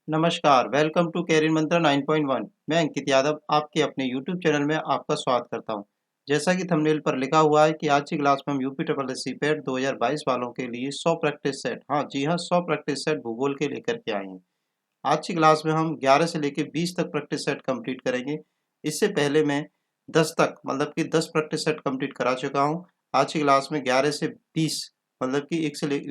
नमस्कार, welcome to career मंत्रा 9.1। मैं अंकित यादव आपके अपने यूट्यूब चैनल में आपका स्वागत करता हूं। जैसा कि थंबनेल पर लिखा हुआ है कि आज की क्लास में हम यूपी ट्रिपल एस सी पेट 2022 वालों के लिए 100 प्रैक्टिस सेट, हाँ जी हाँ, 100 प्रैक्टिस सेट भूगोल के लेकर के आए हैं। आज की क्लास में हम 11 से लेकर 20 तक प्रैक्टिस सेट कंप्लीट करेंगे। इससे पहले मैं 10 तक मतलब कि 10 प्रैक्टिस सेट कंप्लीट करा चुका हूँ। आज की क्लास में 11 से 20 मतलब कि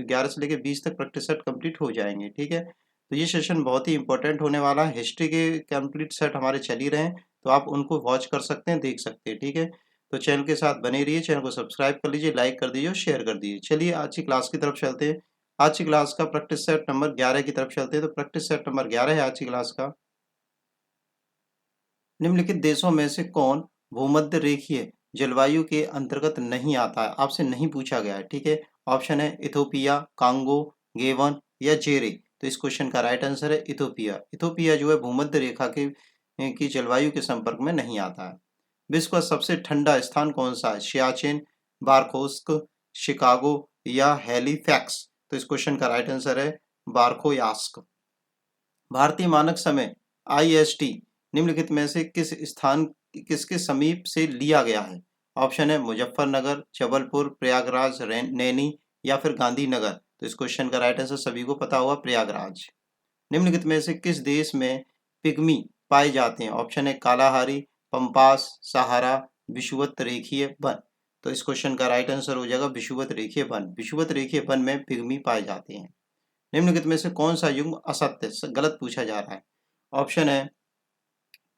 11 से लेकर 20 तक प्रैक्टिस सेट कंप्लीट हो जाएंगे। ठीक है, तो ये सेशन बहुत ही इंपॉर्टेंट होने वाला है। हिस्ट्री के कंप्लीट सेट हमारे चल ही रहे हैं, तो आप उनको वॉच कर सकते हैं, देख सकते हैं। ठीक है, तो चैनल के साथ बने रहिए, चैनल को सब्सक्राइब कर लीजिए, लाइक कर दीजिए और शेयर कर दीजिए। चलिए आज की क्लास की तरफ चलते हैं। आज की क्लास का प्रैक्टिस सेट नंबर 11 की तरफ चलते हैं। तो प्रैक्टिस सेट नंबर 11 है आज की क्लास का। निम्नलिखित देशों में से कौन भूमध्य रेखीय जलवायु के अंतर्गत नहीं आता है? आपसे नहीं पूछा गया है। ठीक है, ऑप्शन है इथोपिया, कांगो, गेवन या जेरे। तो इस क्वेश्चन का राइट आंसर है इथोपिया। इथोपिया जो है भूमध्य रेखा के की जलवायु के संपर्क में नहीं आता है। विश्व का सबसे ठंडा स्थान कौन सा है? सियाचिन, बारकोस्क, शिकागो या हैलिफैक्स। तो इस क्वेश्चन का राइट आंसर है बारकोयास्क। भारतीय मानक समय IST निम्नलिखित में से किसके समीप से लिया गया है? ऑप्शन है मुजफ्फरनगर, जबलपुर, प्रयागराज, नैनी या फिर गांधीनगर। तो इस क्वेश्चन का राइट आंसर सभी को पता होगा, प्रयागराज। निम्नलिखित में से किस देश में पिग्मी पाए जाते हैं? ऑप्शन है कालाहारी, पंपास, सहारा, विषुवत रेखीय वन। तो इस क्वेश्चन का राइट आंसर हो जाएगा विषुवत रेखीय वन। विषुवत रेखीय वन में पिग्मी पाए जाते हैं। निम्नलिखित में से कौन सा युग्म असत्य गलत पूछा जा रहा है? ऑप्शन है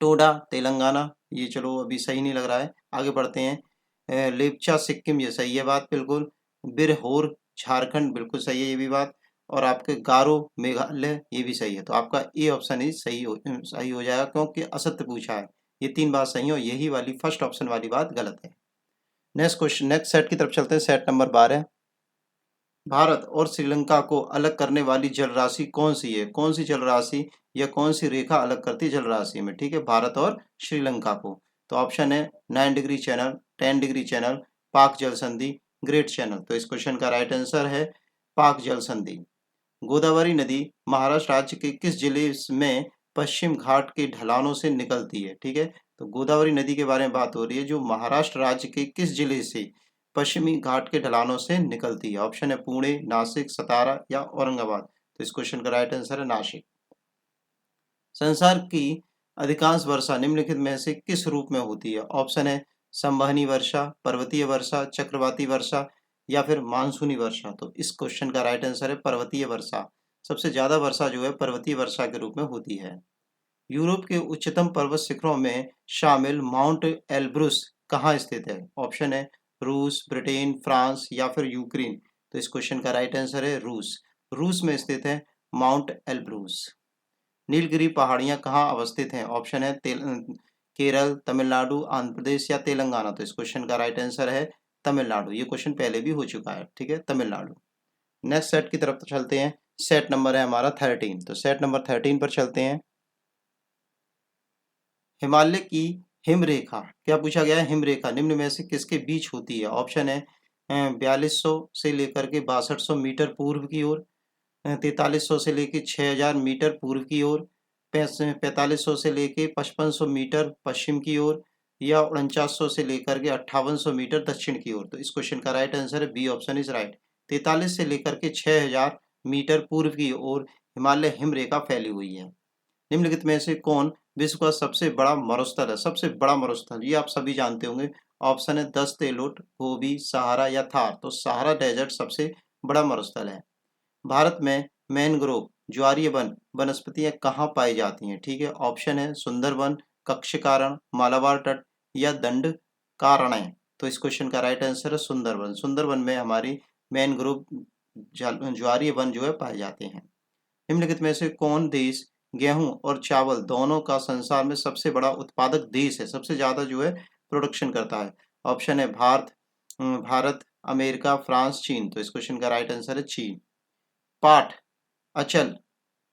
टोडा तेलंगाना, ये चलो अभी सही नहीं लग रहा है, आगे बढ़ते हैं। लेपचा सिक्किम, ये सही है बात बिल्कुल। बिरहोर झारखंड, बिल्कुल सही है ये भी बात। और आपके गारो मेघालय, ये भी सही है। तो आपका ए ऑप्शन ही सही हो जाएगा, क्योंकि असत्य पूछा है। ये तीन बात सही हो, यही वाली फर्स्ट ऑप्शन वाली बात गलत है। नेक्स्ट क्वेश्चन, नेक्स्ट सेट की तरफ चलते हैं। Set number 12। भारत और श्रीलंका को अलग करने वाली जल राशि कौन सी है? कौन सी जल राशि या कौन सी रेखा अलग करती है जल राशि में? ठीक है, भारत और श्रीलंका को। तो ऑप्शन है 9 डिग्री चैनल, 10 डिग्री चैनल, पाक जल संधि, ग्रेट चैनल। तो इस क्वेश्चन का राइट आंसर है पाक जल संधि। गोदावरी नदी महाराष्ट्र राज्य के किस जिले में पश्चिम घाट के ढलानों से निकलती है? ठीक है, तो गोदावरी नदी के बारे में बात हो रही है, जो महाराष्ट्र राज्य के किस जिले से पश्चिमी घाट के ढलानों से निकलती है? ऑप्शन है पुणे, नासिक, सतारा या औरंगाबाद। तो इस क्वेश्चन का राइट आंसर है नासिक। संसार की अधिकांश वर्षा निम्नलिखित में से किस रूप में होती है? ऑप्शन है संवहनी वर्षा, पर्वतीय वर्षा, चक्रवाती वर्षा या फिर मानसूनी वर्षा। तो इस क्वेश्चन का राइट आंसर है पर्वतीय वर्षा। सबसे ज्यादा वर्षा जो है पर्वतीय वर्षा के रूप में होती है। यूरोप के उच्चतम पर्वत शिखरों में शामिल माउंट एल्ब्रुस कहाँ स्थित है? ऑप्शन है रूस, ब्रिटेन, फ्रांस या फिर यूक्रेन। तो इस क्वेश्चन का राइट आंसर है रूस। रूस में स्थित है माउंट एल्ब्रुस। नीलगिरी पहाड़ियां कहाँ अवस्थित हैं? ऑप्शन है केरल, तमिलनाडु, आंध्र प्रदेश या तेलंगाना। तो इस क्वेश्चन का राइट आंसर है तमिलनाडु। ये क्वेश्चन पहले भी हो चुका है। ठीक है, तमिलनाडु। नेक्स्ट सेट की तरफ चलते हैं। सेट नंबर है हमारा 13। तो सेट नंबर 13 पर चलते हैं। हिमालय की हिम रेखा, क्या पूछा गया है? हिम रेखा निम्न में से किसके बीच होती है? ऑप्शन है 4200 से लेकर के 6200 मीटर पूर्व की ओर, 4300 से लेके 6000 मीटर पूर्व की ओर, 4500 से लेके 5500 मीटर पश्चिम की ओर या 4900 से लेकर के 5800 मीटर दक्षिण की ओर। तो इस क्वेश्चन का राइट आंसर है बी ऑप्शन इज राइट। 43 से लेकर के 6000 मीटर पूर्व की ओर हिमालय हिम रेखा फैली हुई है। निम्नलिखित में से कौन विश्व का सबसे बड़ा मरुस्थल है? सबसे बड़ा मरुस्थल ये आप सभी जानते होंगे। ऑप्शन है दस्त, तेलुट, गोबी, सहारा या थार। तो सहारा डेजर्ट सबसे बड़ा मरुस्थल है। भारत में मैनग्रोव ज्वारीय वन वनस्पतियां कहाँ पाई जाती हैं? ठीक है, ऑप्शन है सुंदरवन, कक्षकारण, मालाबार तट या दंड कारण्य। तो इस क्वेश्चन का राइट आंसर है सुंदरवन। सुंदरवन में हमारी मैनग्रोव ज्वारीय वन जो है पाए जाते हैं। निम्नलिखित में से कौन देश गेहूं और चावल दोनों का संसार में सबसे बड़ा उत्पादक देश है? सबसे ज्यादा जो है प्रोडक्शन करता है। ऑप्शन है भारत, अमेरिका, फ्रांस, चीन। तो इस क्वेश्चन का राइट आंसर है चीन। पाठ अचल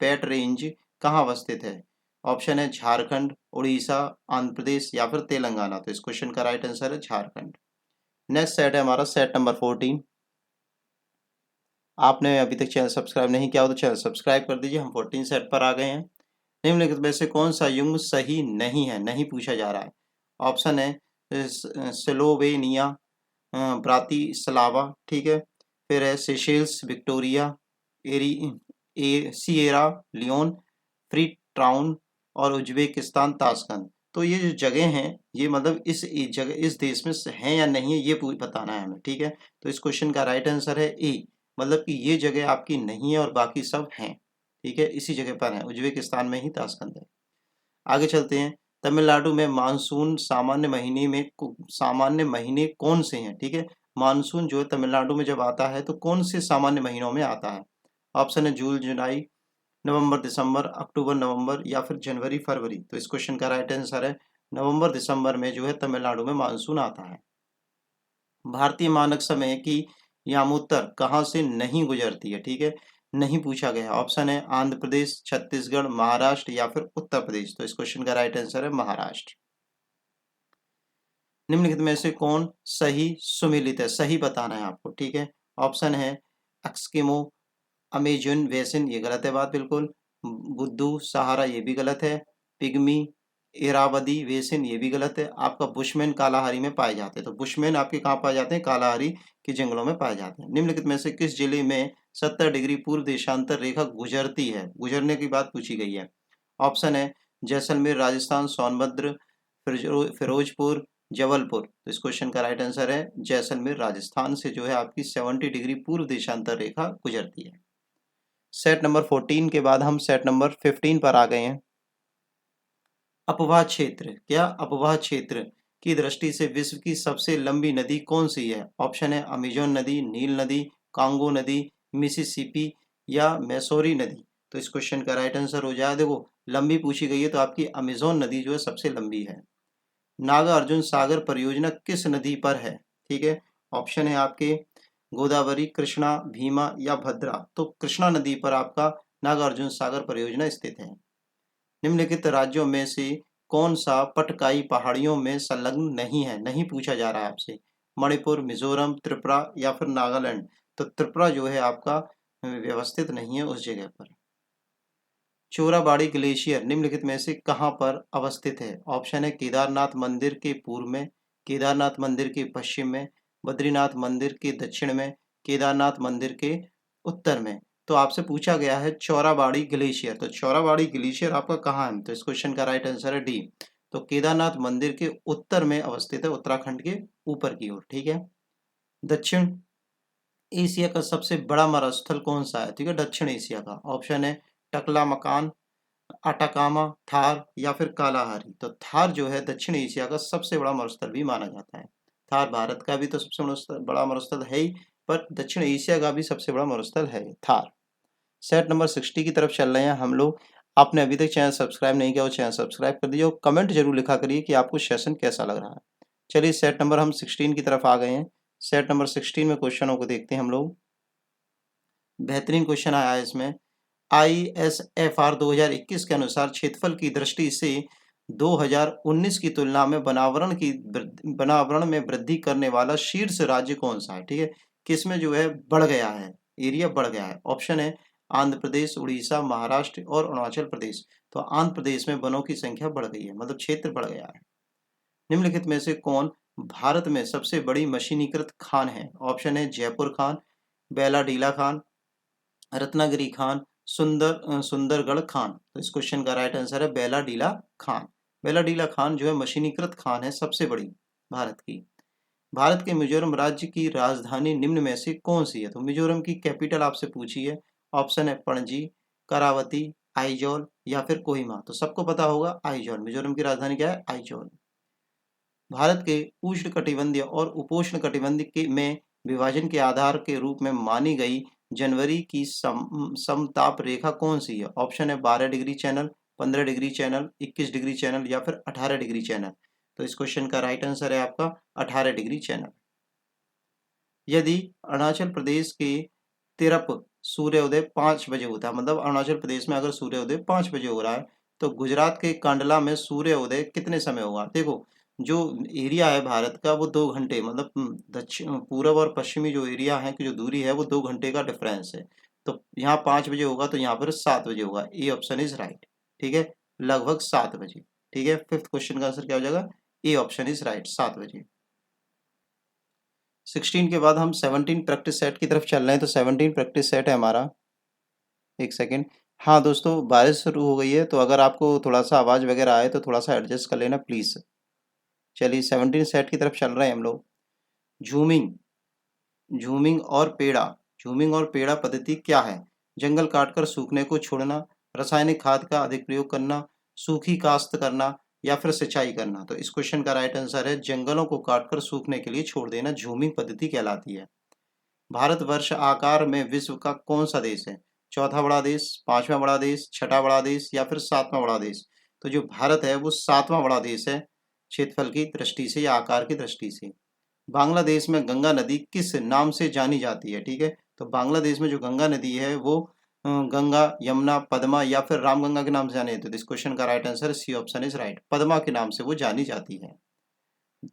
पेट रेंज कहाँ अवस्थित है? ऑप्शन है झारखंड, उड़ीसा, आंध्र प्रदेश या फिर तेलंगाना। तो इस क्वेश्चन का राइट आंसर है झारखंड। नेक्स्ट सेट है हमारा सेट नंबर 14। आपने अभी तक चैनल सब्सक्राइब नहीं किया हो तो चैनल सब्सक्राइब कर दीजिए। हम 14 सेट पर आ गए हैं। निम्नलिखित में से कौन सा युग्म सही नहीं है, नहीं पूछा जा रहा है। ऑप्शन है स्लोवेनिया, ब्रातिस्लावा, ठीक है, फिर है Seychelles, Victoria, Sierra Leone, Freetown और उज्बेकिस्तान ताशकंद। तो ये जो जगह हैं ये मतलब इस जगह इस देश में हैं या नहीं है ये बताना है हमें, ठीक है। तो इस क्वेश्चन का राइट आंसर है ए, मतलब कि ये जगह आपकी नहीं है और बाकी सब हैं, ठीक है, इसी जगह पर है, उज्बेकिस्तान में ही ताशकंद है। आगे चलते हैं। तमिलनाडु में मानसून सामान्य महीने कौन से हैं, ठीक है। मानसून जो है तमिलनाडु में जब आता है तो कौन से सामान्य महीनों में आता है। ऑप्शन है जून जुलाई, नवंबर दिसंबर, अक्टूबर नवंबर या फिर जनवरी फरवरी। तो इस क्वेश्चन का राइट आंसर है नवंबर दिसंबर में जो है तमिलनाडु में मानसून आता है। भारतीय मानक समय की यामोत्तर कहाँ से नहीं गुजरती है, ठीक है, नहीं पूछा गया। ऑप्शन है आंध्र प्रदेश, छत्तीसगढ़, महाराष्ट्र या फिर उत्तर प्रदेश। तो इस क्वेश्चन का राइट आंसर है महाराष्ट्र। निम्नलिखित में से कौन सही सुमेलित है, सही बताना है आपको, ठीक है। ऑप्शन है एक्सकिमो, अमेजन बेसिन, ये गलत है बात बिल्कुल। बुद्धू सहारा, ये भी गलत है। पिग्मी इरावदी बेसिन, ये भी गलत है। आपका बुशमैन कालाहारी में पाए जाते हैं। तो बुशमैन आपके कहाँ पाए जाते हैं, कालाहारी के जंगलों में पाए जाते हैं। निम्नलिखित में से किस जिले में 70 डिग्री पूर्व देशांतर रेखा गुजरती है, गुजरने की बात पूछी गई है। ऑप्शन है जैसलमेर राजस्थान, सोनभद्र, फिरोजपुर, जबलपुर। तो इस क्वेश्चन का राइट आंसर है जैसलमेर राजस्थान से जो है आपकी 70 डिग्री पूर्व देशांतर रेखा गुजरती है। सेट नंबर 14 के बाद हम सेट नंबर 15 पर आ गए हैं। अपवाह क्षेत्र, क्या अपवाह क्षेत्र की दृष्टि से विश्व की सबसे लंबी नदी कौन सी है। ऑप्शन है अमेजोन नदी, नील नदी, कांगो नदी, मिसिसिपी या मैसोरी नदी। तो इस क्वेश्चन का राइट आंसर हो जाए, देखो लंबी पूछी गई है तो आपकी अमेजोन नदी जो है सबसे लंबी है। नागार्जुन सागर परियोजना किस नदी पर है, ठीक है। ऑप्शन है आपके गोदावरी, कृष्णा, भीमा या भद्रा। तो कृष्णा नदी पर आपका नागार्जुन सागर परियोजना स्थित है। निम्नलिखित राज्यों में से कौन सा पटकाई पहाड़ियों में संलग्न नहीं है, नहीं पूछा जा रहा है आपसे। मणिपुर, मिजोरम, त्रिपुरा या फिर नागालैंड। तो त्रिपुरा जो है आपका व्यवस्थित नहीं है उस जगह पर। चोराबाड़ी ग्लेशियर निम्नलिखित में से कहाँ पर अवस्थित है। ऑप्शन है केदारनाथ मंदिर के पूर्व में, केदारनाथ मंदिर के पश्चिम में, बद्रीनाथ मंदिर के दक्षिण में, केदारनाथ मंदिर के उत्तर में। तो आपसे पूछा गया है चौराबाड़ी ग्लेशियर। तो चौराबाड़ी ग्लेशियर आपका कहाँ है, तो इस क्वेश्चन का राइट आंसर है डी। तो केदारनाथ मंदिर के उत्तर में अवस्थित है, उत्तराखंड के ऊपर की ओर, ठीक है। दक्षिण एशिया का सबसे बड़ा मरुस्थल कौन सा है, ठीक है, दक्षिण एशिया का। ऑप्शन है टकलामकान, अटाकामा, थार या फिर कालाहारी। तो थार जो है दक्षिण एशिया का सबसे बड़ा मरुस्थल भी माना जाता है। थार भारत का भी तो सबसे बड़ा मरुस्थल है ही, पर दक्षिण एशिया का भी सबसे बड़ा मरुस्थल है थार। सेट नंबर 60 की तरफ चल रहे हैं हम लोग। आपने अभी तक चैनल सब्सक्राइब नहीं किया हो, चैनल सब्सक्राइब कर दीजिए और कमेंट जरूर लिखा करिए कि आपको सेशन कैसा लग रहा है। चलिए सेट नंबर हम 16 की तरफ आ गए हैं। सेट नंबर 16 में क्वेश्चनों को देखते हैं हम लोग। बेहतरीन क्वेश्चन आया है इसमें। ISFR 2021 के अनुसार क्षेत्रफल की दृष्टि से 2019 की तुलना में बनावरण में वृद्धि करने वाला शीर्ष राज्य कौन सा है, ठीक है, किसमें जो है बढ़ गया है, एरिया बढ़ गया है। ऑप्शन है आंध्र प्रदेश, उड़ीसा, महाराष्ट्र और अरुणाचल प्रदेश। तो आंध्र प्रदेश में वनों की संख्या बढ़ गई है, मतलब क्षेत्र बढ़ गया है। निम्नलिखित में से कौन भारत में सबसे बड़ी मशीनीकृत खान है। ऑप्शन है जयपुर खान, बेलाडीला खान, रत्नागिरी खान, सुंदरगढ़ खान। तो इस क्वेश्चन का राइट आंसर है बेलाडीला खान। बेलाडीला खान जो है मशीनीकृत खान है सबसे बड़ी भारत की। भारत के मिजोरम राज्य की राजधानी निम्न में से कौन सी है। तो मिजोरम की कैपिटल आपसे पूछी है। ऑप्शन है पणजी, करावती, आइजोल या फिर कोहिमा। तो सबको पता होगा आइजोल, मिजोरम की राजधानी क्या है, आइजोल। भारत के उष्ण कटिबंधीय और उपोष्ण कटिबंधीय के में विभाजन के आधार के रूप में मानी गई जनवरी की समताप रेखा कौन सी है। ऑप्शन है 12 degree channel, 15 degree channel, 21 degree channel या फिर 18 डिग्री चैनल। तो इस क्वेश्चन का राइट आंसर है आपका 18 डिग्री चैनल। यदि अरुणाचल प्रदेश के तिरप सूर्योदय 5 बजे होता है, मतलब अरुणाचल प्रदेश में अगर सूर्योदय 5 बजे हो रहा है, तो गुजरात के कांडला में सूर्योदय कितने समय होगा। देखो जो एरिया है भारत का वो 2 घंटे, मतलब दक्षिण पूर्व और पश्चिमी जो एरिया है की जो दूरी है वो 2 घंटे का डिफरेंस है। तो यहाँ 5 बजे होगा तो यहाँ पर 7 बजे होगा। A option is right. ठीक है, लगभग 7 बजे। ठीक है, फिफ्थ क्वेश्चन का आंसर क्या हो जाएगा? ए ऑप्शन इज राइट, 7 बजे। 16 के बाद हम 17 प्रैक्टिस सेट की तरफ चल रहे हैं। तो 17 प्रैक्टिस सेट है हमारा। एक सेकेंड। हाँ दोस्तों, बारिश शुरू हो गई है, तो अगर आपको थोड़ा सा आवाज़ वगैरह आए तो थोड़ा सा एडजस्ट कर लेना प्लीज़। चलिए 17 सेट की तरफ चल रहे हैं हम लोग। झूमिंग, झूमिंग और पेड़ा। झूमिंग और पेड़ा पद्धति क्या है? जंगल काटकर सूखने को छोड़ना, रासायनिक खाद का अधिक प्रयोग करना, सूखी काश्त करना या फिर सिंचाई करना। तो इस क्वेश्चन का राइट आंसर है जंगलों को काटकर सूखने के लिए छोड़ देना, झूमिंग पद्धति कहलाती है। भारतवर्ष आकार में विश्व का कौन सा देश है? चौथा बड़ा देश, पांचवा बड़ा देश, छठा बड़ा देश या फिर सातवां बड़ा देश? तो जो भारत है वो सातवां बड़ा देश है, क्षेत्रफल की दृष्टि से या आकार की दृष्टि से। बांग्लादेश में गंगा नदी किस नाम से जानी जाती है? ठीक है, तो बांग्लादेश में जो गंगा नदी है वो गंगा, यमुना, पद्मा या फिर रामगंगा के नाम से जानी जाती है। तो इस क्वेश्चन का right answer C option is right, Padma के नाम से वो जानी जाती है।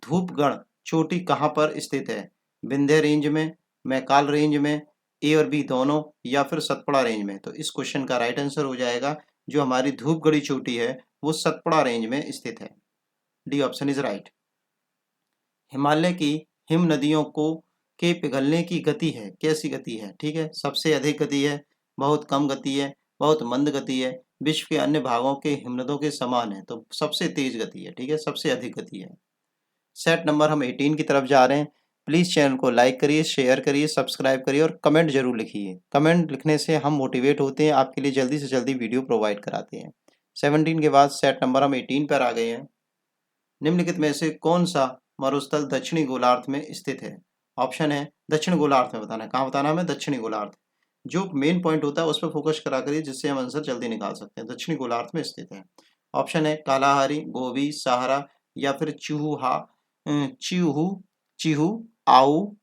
धूपगढ़ चोटी कहाँ पर स्थित है? विंध्य रेंज में, मैकाल रेंज में, ए और बी दोनों या फिर सतपुड़ा रेंज में? तो इस क्वेश्चन का राइट आंसर हो जाएगा जो हमारी धूपगढ़ी चोटी है वो सतपुड़ा रेंज में स्थित है। D option is right. Himalaya की हिम नदियों को के पिघलने की गति है, कैसी गति है? ठीक है, सबसे अधिक गति है, बहुत कम गति है, बहुत मंद गति है, विश्व के अन्य भागों के हिमनदों के समान है। तो सबसे तेज गति है, ठीक है, सबसे अधिक गति है। सेट नंबर हम 18 की तरफ जा रहे हैं। प्लीज़ चैनल को लाइक करिए, शेयर करिए, सब्सक्राइब करिए और कमेंट जरूर लिखिए। कमेंट लिखने से हम मोटिवेट होते हैं, आपके लिए जल्दी से जल्दी वीडियो प्रोवाइड कराते हैं। 17 के बाद सेट नंबर हम 18 पर आ गए हैं। निम्नलिखित में से कौन सा मरुस्थल दक्षिणी गोलार्ध में स्थित है? ऑप्शन है दक्षिण गोलार्ध में बताना है। कहाँ बताना है हमें? दक्षिणी गोलार्ध। जो मेन पॉइंट होता है उस पर फोकस करा करिए, जिससे हम आंसर जल्दी निकाल सकते हैं। दक्षिणी गोलार्ध में स्थित है। ऑप्शन है कालाहारी, गोबी, सहारा या फिर चूहा, चीहू, चीहू, आऊ,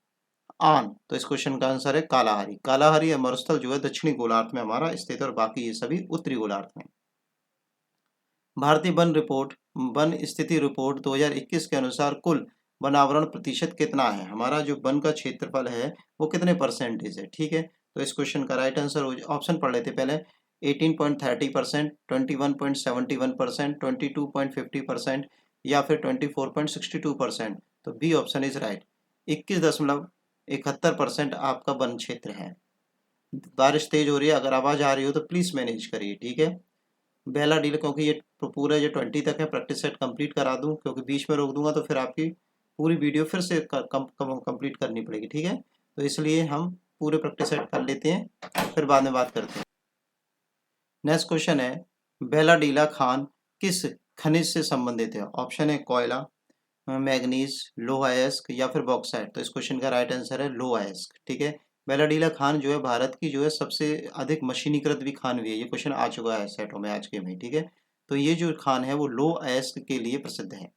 आन। तो इस क्वेश्चन का आंसर है कालाहारी। कालाहारी मरुस्थल जो है दक्षिणी गोलार्ध में हमारा स्थित है और बाकी ये सभी उत्तरी गोलार्ध में। भारतीय वन स्थिति रिपोर्ट 2021 के अनुसार कुल वनावरण प्रतिशत कितना है? हमारा जो वन का क्षेत्रफल है वो कितने परसेंटेज है? ठीक है, तो इस क्वेश्चन का राइट आंसर ऑप्शन पढ़ लेते पहले। 18.30%, 21.71%, 22.50% या फिर 24.62%। तो बी ऑप्शन इज राइट, 21.71% आपका वन क्षेत्र है। बारिश तेज हो रही है, अगर आवाज आ रही हो तो प्लीज मैनेज करिए। ठीक है, बेला डील, क्योंकि ये पूरा जो 20 तक है प्रैक्टिस सेट कंप्लीट करा दूं, क्योंकि बीच में रोक दूंगा तो फिर आपकी पूरी वीडियो फिर से कंप्लीट करनी पड़ेगी। ठीक है, तो इसलिए हम पूरे प्रैक्टिस सेट कर लेते हैं, फिर बाद में बात करते हैं। नेक्स्ट क्वेश्चन है बेलाडीला खान किस खनिज से संबंधित है? ऑप्शन है कोयला, मैग्नीज, लोहा अयस्क या फिर बॉक्साइट। तो इस क्वेश्चन का राइट आंसर है लोहा अयस्क। ठीक है, बेलाडीला खान जो है भारत की जो है सबसे अधिक मशीनीकृत भी खान भी है। ये क्वेश्चन आ चुका है सेटों में आज के में। ठीक है, तो ये जो खान है वो लोहा अयस्क के लिए प्रसिद्ध है।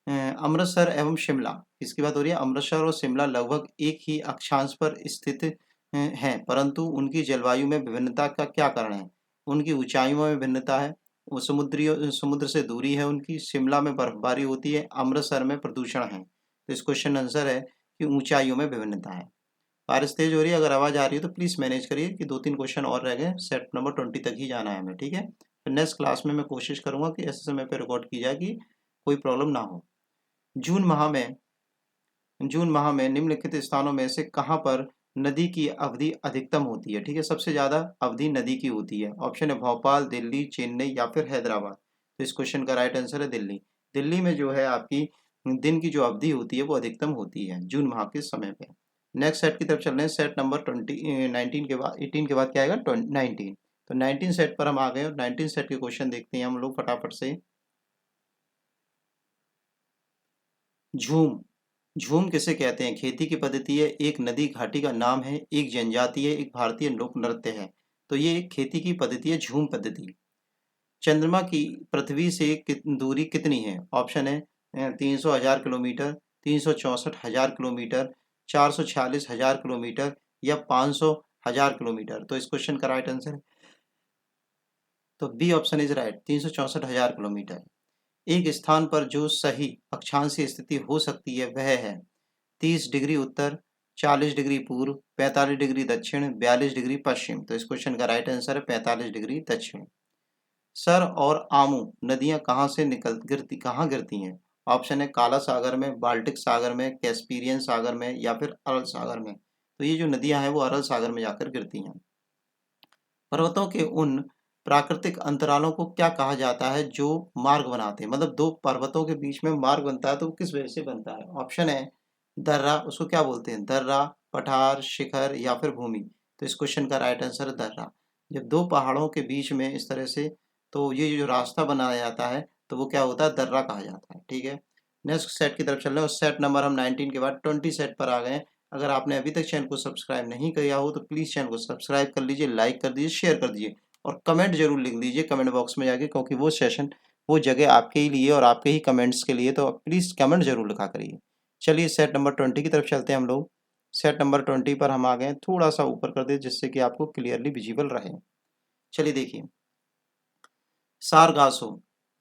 अमृतसर एवं शिमला, इसकी बात हो रही है। अमृतसर और शिमला लगभग एक ही अक्षांश पर स्थित हैं, परंतु उनकी जलवायु में विभिन्नता का क्या कारण है? उनकी ऊंचाइयों में भिन्नता है, वो समुद्र से दूरी है उनकी। शिमला में बर्फबारी होती है, अमृतसर में प्रदूषण है। तो इस क्वेश्चन आंसर है कि ऊंचाइयों में विभिन्नता है। बारिश तेज हो रही है, अगर आवाज आ रही है तो प्लीज मैनेज करिए कि 2-3 क्वेश्चन और रह गए, सेट नंबर 20 तक ही जाना है हमें। ठीक है, फिर नेक्स्ट क्लास में मैं कोशिश करूंगा कि ऐसे समय पे रिकॉर्ड की जाए कि कोई प्रॉब्लम ना हो। जून माह में निम्नलिखित स्थानों में से कहाँ पर नदी की अवधि अधिकतम होती है? ठीक है, सबसे ज्यादा अवधि नदी की होती है। ऑप्शन है भोपाल, दिल्ली, चेन्नई या फिर हैदराबाद। तो इस क्वेश्चन का राइट आंसर है दिल्ली। दिल्ली में जो है आपकी दिन की जो अवधि होती है वो अधिकतम होती है जून माह के समय पे। नेक्स्ट सेट की तरफ चल रहे हैं। सेट नंबर 19 के बाद 18 के बाद क्या आएगा? 19। तो 19 सेट पर हम आ गए और 19 सेट के क्वेश्चन देखते हैं हम लोग फटाफट से। झूम, झूम किसे कहते हैं? खेती की पद्धति है, एक नदी घाटी का नाम है, एक जनजाति है, एक भारतीय लोक नृत्य है। तो ये एक खेती की पद्धति है, झूम पद्धति। चंद्रमा की पृथ्वी से दूरी कितनी है? ऑप्शन है 300,000 किलोमीटर, 364,000 किलोमीटर, 446,000 किलोमीटर या 500,000 किलोमीटर। तो इस क्वेश्चन का राइट आंसर है, तो बी ऑप्शन इज राइट, 364,000 किलोमीटर। एक स्थान पर जो सही अक्षांशीय स्थिति हो सकती है वह है 30 डिग्री उत्तर, 40 डिग्री पूर्व, 45 डिग्री दक्षिण, 42 डिग्री पश्चिम। तो इस क्वेश्चन का राइट आंसर है 45 डिग्री दक्षिण। सर और आमू नदियां कहाँ गिरती हैं? ऑप्शन है काला सागर में, बाल्टिक सागर में, कैस्पीरियन सागर में या फिर अरल सागर में। तो ये जो नदियां हैं वो अरल सागर में जाकर गिरती हैं। पर्वतों के उन प्राकृतिक अंतरालों को क्या कहा जाता है जो मार्ग बनाते हैं? मतलब दो पर्वतों के बीच में मार्ग बनता है तो वो किस वजह से बनता है? ऑप्शन है दर्रा, उसको क्या बोलते हैं? दर्रा, पठार, शिखर या फिर भूमि। तो इस क्वेश्चन का राइट आंसर है दर्रा। जब दो पहाड़ों के बीच में इस तरह से तो ये जो रास्ता बनाया जाता है तो वो क्या होता है? दर्रा कहा जाता है। ठीक है, नेक्स्ट सेट की तरफ चल रहे हैं और सेट नंबर हम 19 के बाद 20 सेट पर आ गए हैं। अगर आपने अभी तक चैनल को सब्सक्राइब नहीं किया हो तो प्लीज़ चैनल को सब्सक्राइब कर लीजिए, लाइक कर दीजिए, शेयर कर दीजिए और कमेंट जरूर लिख दीजिए कमेंट बॉक्स में जाके, क्योंकि वो सेशन वो जगह आपके ही लिए और आपके ही कमेंट्स के लिए, तो प्लीज़ कमेंट जरूर लिखा करिए। चलिए सेट नंबर 20 की तरफ चलते हैं हम लोग। सेट नंबर 20 पर हम आ गए हैं, थोड़ा सा ऊपर कर दे जिससे कि आपको क्लियरली विजिबल रहे। चलिए देखिए, सारगासो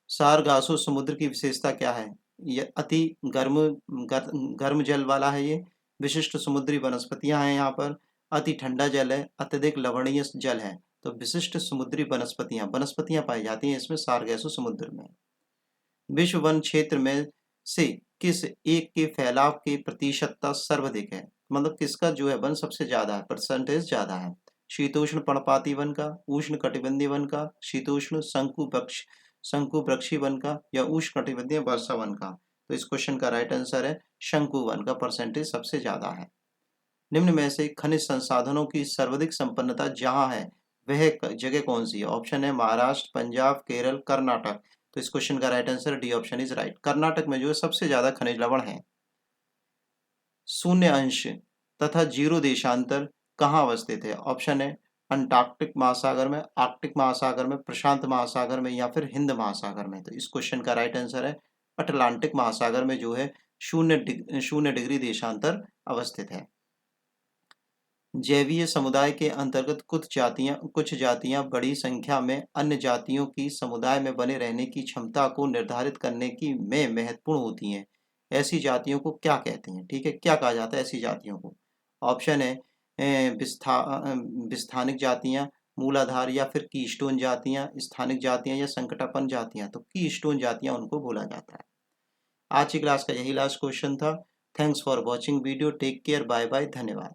सारगासो समुद्र की विशेषता क्या है? ये अति गर्म जल वाला है, ये विशिष्ट समुद्री वनस्पतियां हैं यहाँ पर, अति ठंडा जल है, अत्यधिक लवणीय जल है। तो विशिष्ट समुद्री वनस्पतियां वनस्पतियां पाई जाती हैं इसमें सारगासो समुद्र में। विश्व वन क्षेत्र में से किस एक के फैलाव की प्रतिशतता सर्वाधिक है? मतलब किसका जो है वन सबसे ज्यादा है, परसेंटेज ज्यादा है? शीतोष्ण पर्णपाती वन का, उष्ण कटिबंधीय वन का, शीतोष्ण शंकु वृक्षी वन का या उष्ण कटिबंधीय वर्षा वन का? तो इस क्वेश्चन का राइट आंसर है शंकु वन का परसेंटेज सबसे ज्यादा है। निम्न में से खनिज संसाधनों की सर्वाधिक संपन्नता जहां है वह जगह कौन सी है? ऑप्शन है महाराष्ट्र, पंजाब, केरल, कर्नाटक। तो इस क्वेश्चन का right answer D option is right. Karnataka में जो है सबसे ज्यादा खनिज लवण है। शून्य अंश तथा जीरो देशांतर कहाँ अवस्थित है? ऑप्शन है अंटार्कटिक महासागर में, आर्कटिक महासागर में, प्रशांत महासागर में या फिर हिंद महासागर में। तो इस क्वेश्चन का राइट आंसर है अटलांटिक महासागर में जो है शून्य डिग्री देशांतर अवस्थित है। जैवीय समुदाय के अंतर्गत कुछ जातियां बड़ी संख्या में अन्य जातियों की समुदाय में बने रहने की क्षमता को निर्धारित करने की में महत्वपूर्ण होती हैं। ऐसी जातियों को क्या कहते हैं? ठीक है, क्या कहा जाता है ऐसी जातियों को? ऑप्शन है विस्थानिक जातियां, मूलाधार या फिर कीस्टोन जातियां, स्थानिक जातियां या संकटापन जातियां। तो कीस्टोन जातियां उनको बोला जाता है। आज की क्लास का यही लास्ट क्वेश्चन था। Thanks for watching video, take care, bye bye, धन्यवाद।